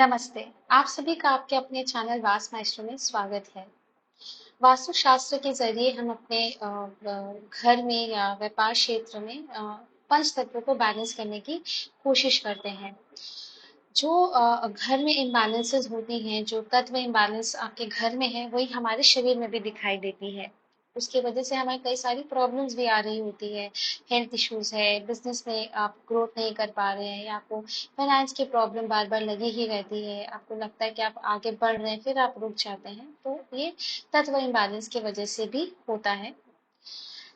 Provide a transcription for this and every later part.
नमस्ते। आप सभी का आपके अपने चैनल वास्तु माइस्ट्रो में स्वागत है। वास्तु शास्त्र के ज़रिए हम अपने घर में या व्यापार क्षेत्र में पंच तत्वों को बैलेंस करने की कोशिश करते हैं। जो घर में इम्बैलेंसेस होती हैं, जो तत्व इम्बैलेंस आपके घर में है, वही हमारे शरीर में भी दिखाई देती है। उसकी वजह से हमें कई सारी प्रॉब्लम्स भी आ रही होती है। हेल्थ इश्यूज़ है, बिज़नेस में आप ग्रोथ नहीं कर पा रहे हैं या आपको फाइनेंस की प्रॉब्लम बार-बार लगी ही रहती है। आपको लगता है कि आप आगे बढ़ रहे हैं, फिर आप रुक जाते हैं। तो ये तत्व इम्बैलेंस की वजह से भी होता है।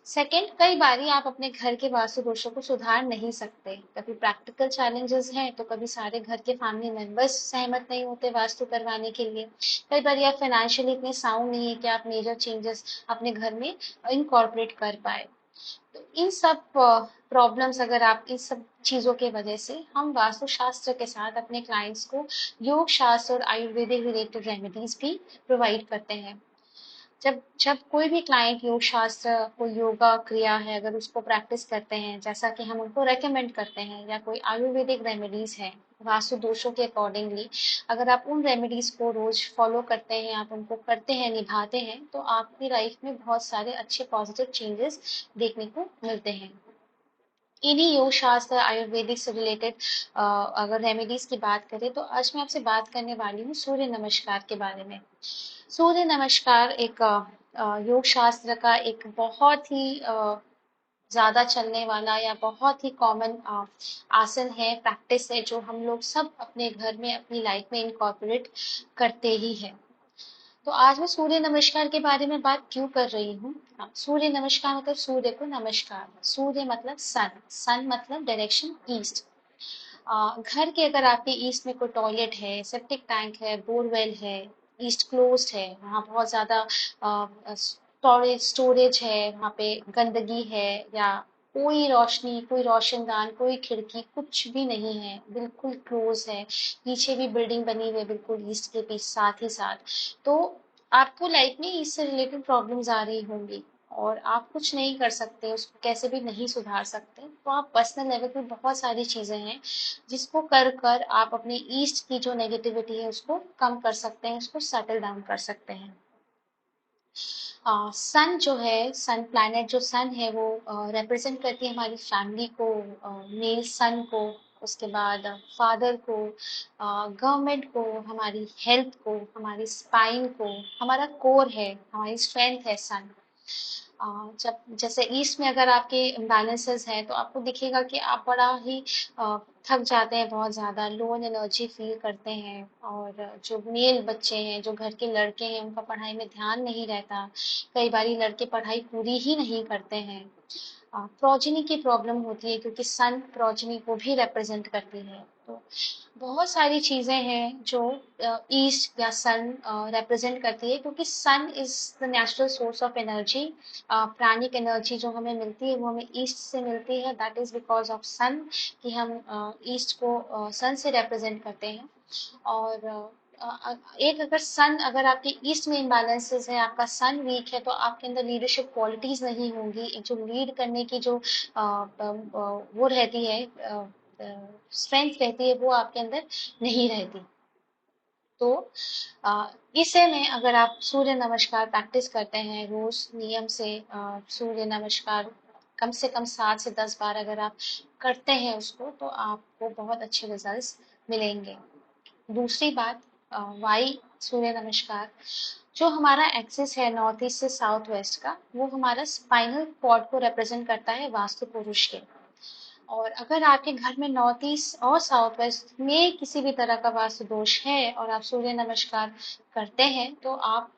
सेकंड, कई बारी आप अपने घर के वास्तु दोषों को सुधार नहीं सकते। कभी प्रैक्टिकल चैलेंजेस हैं, तो कभी सारे घर के फैमिली मेंबर्स सहमत नहीं होते वास्तु करवाने के लिए। कई बार आप फाइनेंशियली इतने साउंड नहीं है कि आप मेजर चेंजेस अपने घर में इनकॉर्पोरेट कर पाए। तो इन सब प्रॉब्लम्स, अगर आप इन सब चीज़ों के वजह से, हम वास्तु शास्त्र के साथ अपने क्लाइंट्स को योग शास्त्र और आयुर्वेदिक रिलेटेड रेमेडीज भी प्रोवाइड करते हैं। जब जब कोई भी क्लाइंट योग शास्त्र, कोई योगा क्रिया है, अगर उसको प्रैक्टिस करते हैं जैसा कि हम उनको रेकमेंड करते हैं, या कोई आयुर्वेदिक रेमेडीज है वास्तु दोषों के अकॉर्डिंगली, अगर आप उन रेमेडीज को रोज फॉलो करते हैं, आप उनको करते हैं, निभाते हैं, तो आपकी लाइफ में बहुत सारे अच्छे पॉजिटिव चेंजेस देखने को मिलते हैं। इन्हीं योग शास्त्र आयुर्वेदिक से रिलेटेड अगर रेमेडीज की बात करें, तो आज मैं आपसे बात करने वाली हूँ सूर्य नमस्कार के बारे में। सूर्य नमस्कार एक योग शास्त्र का एक बहुत ही ज़्यादा चलने वाला या बहुत ही कॉमन आसन है, प्रैक्टिस है, जो हम लोग सब अपने घर में अपनी लाइफ में इनकॉर्पोरेट करते ही हैं। तो आज मैं सूर्य नमस्कार के बारे में बात क्यों कर रही हूँ। सूर्य नमस्कार मतलब सूर्य को नमस्कार। सूर्य मतलब सन, सन मतलब डायरेक्शन ईस्ट। घर के अगर आपके ईस्ट में कोई टॉयलेट है, सेप्टिक टैंक है, बोरवेल है, ईस्ट क्लोज्ड है, वहाँ बहुत ज़्यादा स्टोरेज है, वहाँ पे गंदगी है, या कोई रोशनी, कोई रोशनदान, कोई खिड़की, कुछ भी नहीं है, बिल्कुल क्लोज है, पीछे भी बिल्डिंग बनी हुई है बिल्कुल ईस्ट के पीछे साथ ही साथ, तो आपको लाइफ में इससे रिलेटेड प्रॉब्लम्स आ रही होंगी और आप कुछ नहीं कर सकते, उसको कैसे भी नहीं सुधार सकते। तो आप पर्सनल लेवल पे बहुत सारी चीज़ें हैं जिसको कर कर आप अपने ईस्ट की जो नेगेटिविटी है उसको कम कर सकते हैं, उसको सेटल डाउन कर सकते हैं। सन जो है, सन प्लैनेट, जो सन है वो रिप्रेजेंट करती है हमारी फैमिली को, मेल सन को, उसके बाद फादर को, गवर्नमेंट को, हमारी हेल्थ को, हमारी स्पाइन को, हमारा कोर है, हमारी स्ट्रेंथ है सन। जब जैसे ईस्ट में अगर आपके इम्बैलेंसेस हैं, तो आपको दिखेगा कि आप बड़ा ही थक जाते हैं, बहुत ज़्यादा लो एनर्जी फील करते हैं, और जो मेल बच्चे हैं, जो घर के लड़के हैं, उनका पढ़ाई में ध्यान नहीं रहता। कई बारी लड़के पढ़ाई पूरी ही नहीं करते हैं। प्रोजेनी की प्रॉब्लम होती है, क्योंकि सन प्रोजेनी को भी रिप्रेजेंट करती है। तो बहुत सारी चीज़ें हैं जो ईस्ट या सन रिप्रेजेंट करती है, क्योंकि sun is the natural source of energy. प्राणिक एनर्जी जो हमें मिलती है वो हमें ईस्ट से मिलती है, दैट इज बिकॉज ऑफ सन, कि हम ईस्ट को सन से रिप्रेजेंट करते हैं। और एक अगर सन, अगर आपके ईस्ट में इम्बैलेंसेस है, आपका सन वीक है, तो आपके अंदर लीडरशिप क्वालिटीज नहीं होंगी, एक जो लीड करने की जो वो रहती है, स्ट्रेंथ रहती है, वो आपके अंदर नहीं रहती। तो इसे में अगर आप सूर्य नमस्कार प्रैक्टिस करते हैं रोज नियम से, सूर्य नमस्कार कम से कम 7 से 10 बार अगर आप करते हैं उसको, तो आपको बहुत अच्छे रिजल्ट्स मिलेंगे। दूसरी बात, वाई सूर्य नमस्कार, जो हमारा एक्सिस है नॉर्थ ईस्ट से साउथ वेस्ट का, वो हमारा स्पाइनल कॉर्ड को रिप्रेजेंट करता है वास्तु पुरुष के। और अगर आपके घर में नॉर्थ ईस्ट और साउथ वेस्ट में किसी भी तरह का वास्तु दोष है और आप सूर्य नमस्कार करते हैं, तो आप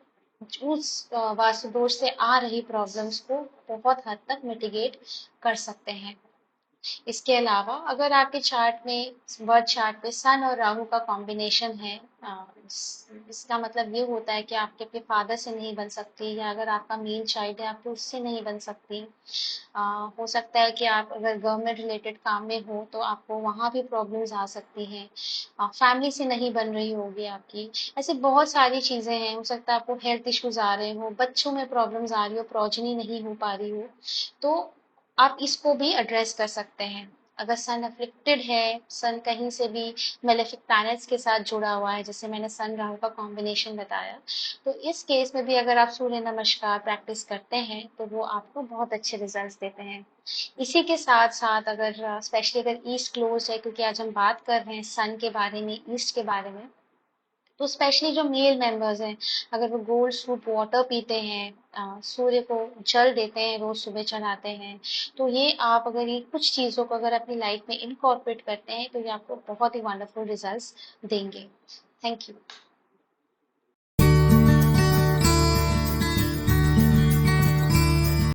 उस वास्तु दोष से आ रही प्रॉब्लम्स को बहुत हद तक मिटिगेट कर सकते हैं। इसके अलावा अगर आपके चार्ट में, बर्थ चार्ट पे सन और राहु का कॉम्बिनेशन है, इसका मतलब ये होता है कि आपके अपने फादर से नहीं बन सकती, या अगर आपका मेन चाइल्ड है आपके उससे नहीं बन सकती। हो सकता है कि आप अगर गवर्नमेंट रिलेटेड काम में हो तो आपको वहाँ भी प्रॉब्लम्स आ सकती हैं। फैमिली से नहीं बन रही होगी आपकी। ऐसे बहुत सारी चीज़ें हैं, हो सकता है आपको हेल्थ इश्यूज आ रहे हो, बच्चों में प्रॉब्लम्स आ रही हो, प्रोजेनी नहीं हो पा रही हो, तो आप इसको भी एड्रेस कर सकते हैं। अगर सन अफ्लिक्टेड है, सन कहीं से भी मेलेफिक प्लैनेट्स के साथ जुड़ा हुआ है, जैसे मैंने सन राहु का कॉम्बिनेशन बताया, तो इस केस में भी अगर आप सूर्य नमस्कार प्रैक्टिस करते हैं तो वो आपको बहुत अच्छे रिजल्ट्स देते हैं। इसी के साथ साथ अगर स्पेशली अगर ईस्ट क्लोज है, क्योंकि आज हम बात कर रहे हैं सन के बारे में, ईस्ट के बारे में, तो स्पेशली जो मेल मेंबर्स हैं, अगर वो गोल्ड सूप वाटर पीते हैं, सूर्य को जल देते हैं, रोज सुबह चढ़ाते हैं, तो ये आप अगर ये कुछ चीज़ों को अगर अपनी लाइफ में इनकॉर्पोरेट करते हैं तो ये आपको बहुत ही वंडरफुल रिजल्ट्स देंगे। Thank you.